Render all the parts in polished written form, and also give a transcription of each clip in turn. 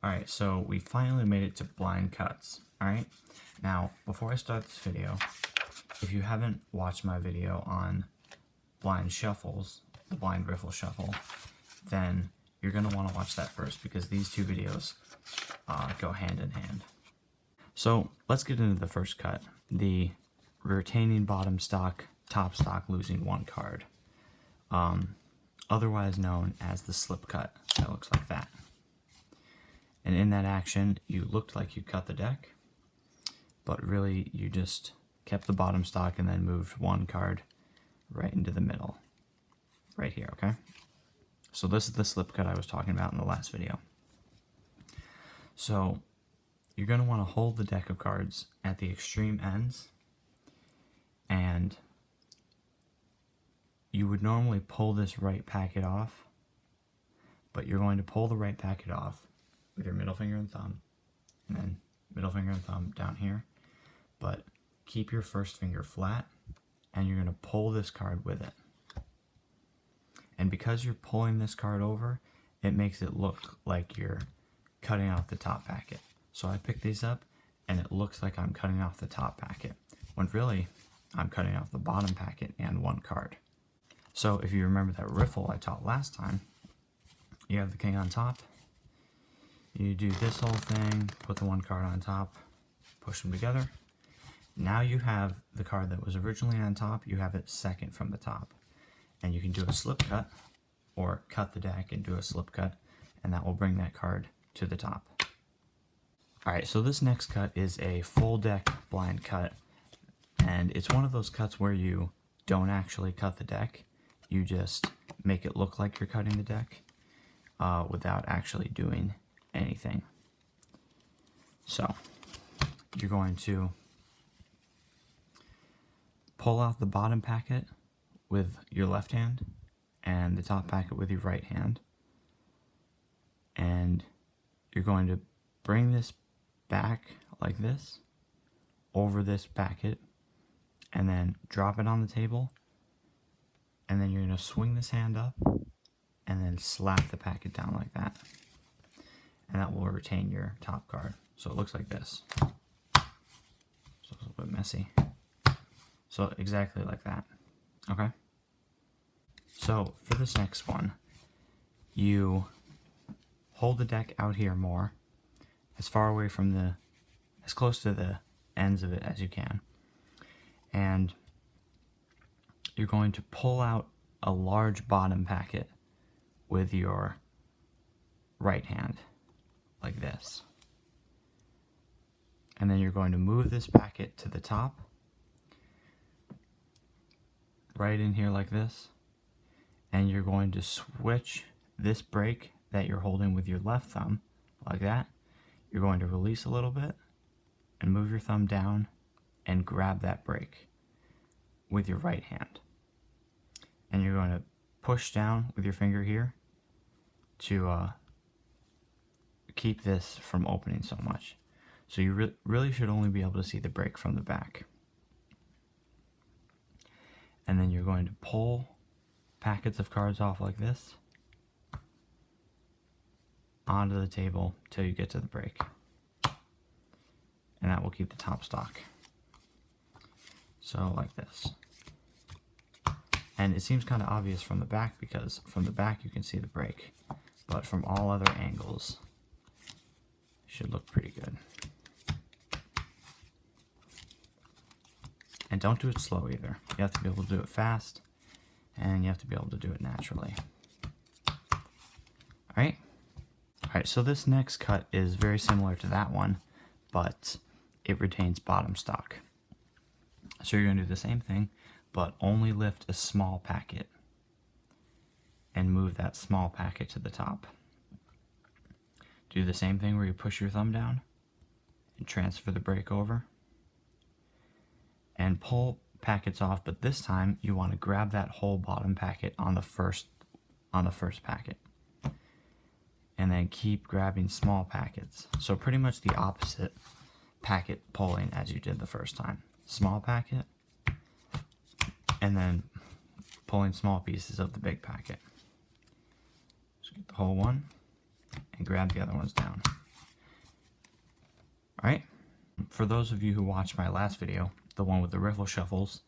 Alright, so we finally made it to blind cuts. Alright, now before I start this video, if you haven't watched my video on blind shuffles, the blind riffle shuffle, then you're going to want to watch that first because these two videos go hand in hand. So let's get into the first cut, the retaining bottom stock, top stock losing one card, otherwise known as the slip cut. That looks like that. And in that action, you looked like you cut the deck, but really you just kept the bottom stock and then moved one card right into the middle, right here, okay? So this is the slip cut I was talking about in the last video. So you're going to want to hold the deck of cards at the extreme ends, and you would normally pull this right packet off, but you're going to pull the right packet off with your middle finger and thumb, and then middle finger and thumb down here, but keep your first finger flat, and you're going to pull this card with it. And because you're pulling this card over, it makes it look like you're cutting off the top packet. So I picked these up, and it looks like I'm cutting off the top packet, when really I'm cutting off the bottom packet and one card. So if you remember that riffle I taught last time, you have the king on top, you do this whole thing, put the one card on top, push them together. Now you have the card that was originally on top, you have it second from the top. And you can do a slip cut, or cut the deck and do a slip cut, and that will bring that card to the top. Alright, so this next cut is a full deck blind cut, and it's one of those cuts where you don't actually cut the deck, you just make it look like you're cutting the deck without actually doing anything. So you're going to pull out the bottom packet with your left hand and the top packet with your right hand, and you're going to bring this back like this over this packet and then drop it on the table, and then you're going to swing this hand up and then slap the packet down like that, and that will retain your top card. So it looks like this. So it's a little bit messy. So exactly like that. Okay? So for this next one, you hold the deck out here more, as far away from as close to the ends of it as you can. And you're going to pull out a large bottom packet with your right hand, like this. And then you're going to move this packet to the top, right in here like this. And you're going to switch this break that you're holding with your left thumb, like that. You're going to release a little bit and move your thumb down and grab that break with your right hand. And you're going to push down with your finger here to keep this from opening so much. So you really should only be able to see the break from the back. And then you're going to pull packets of cards off like this onto the table till you get to the break, and that will keep the top stock. So like this. And it seems kind of obvious from the back, because from the back you can see the break, but from all other angles it should look pretty good. And don't do it slow either. You have to be able to do it fast, and you have to be able to do it naturally. Alright? Alright, so this next cut is very similar to that one, but it retains bottom stock. So you're going to do the same thing, but only lift a small packet and move that small packet to the top. Do the same thing where you push your thumb down and transfer the break over. And pull packets off, but this time you want to grab that whole bottom packet on the first packet, and then keep grabbing small packets. So pretty much the opposite packet pulling as you did the first time. Small packet, and then pulling small pieces of the big packet. So get the whole one and grab the other ones down. Alright, for those of you who watched my last video, the one with the riffle shuffles,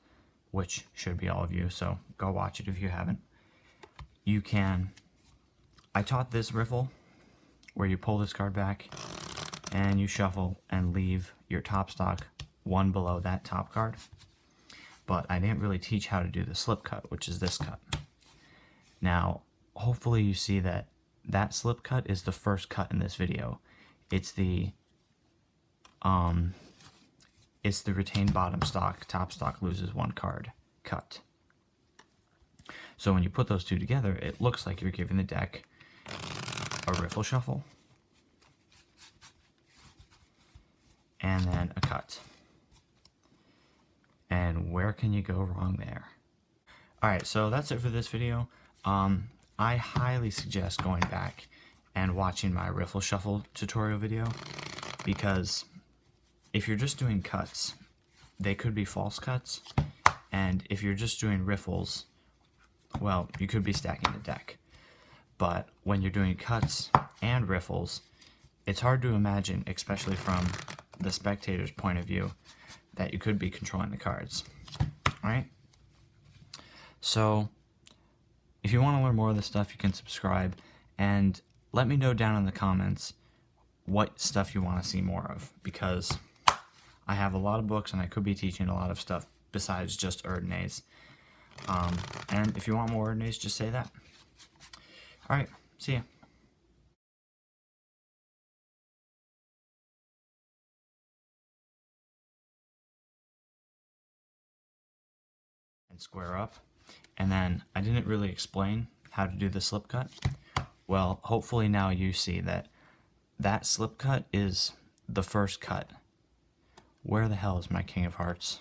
which should be all of you, so go watch it if you haven't, I taught this riffle where you pull this card back and you shuffle and leave your top stock one below that top card. But I didn't really teach how to do the slip cut, which is this cut. Now, hopefully you see that that slip cut is the first cut in this video. It's the retained bottom stock, top stock loses one card cut. So when you put those two together, it looks like you're giving the deck a riffle shuffle and then a cut. And where can you go wrong there? Alright, so that's it for this video. I highly suggest going back and watching my riffle shuffle tutorial video, because if you're just doing cuts, they could be false cuts, and if you're just doing riffles, well, you could be stacking the deck. But when you're doing cuts and riffles, it's hard to imagine, especially from the spectator's point of view, that you could be controlling the cards. Alright? So, if you want to learn more of this stuff, you can subscribe, and let me know down in the comments what stuff you want to see more of, because I have a lot of books and I could be teaching a lot of stuff besides just Erdnase. And if you want more Erdnase, just say that. Alright, see ya. And square up. And then I didn't really explain how to do the slip cut. Well, hopefully now you see that that slip cut is the first cut. Where the hell is my King of Hearts?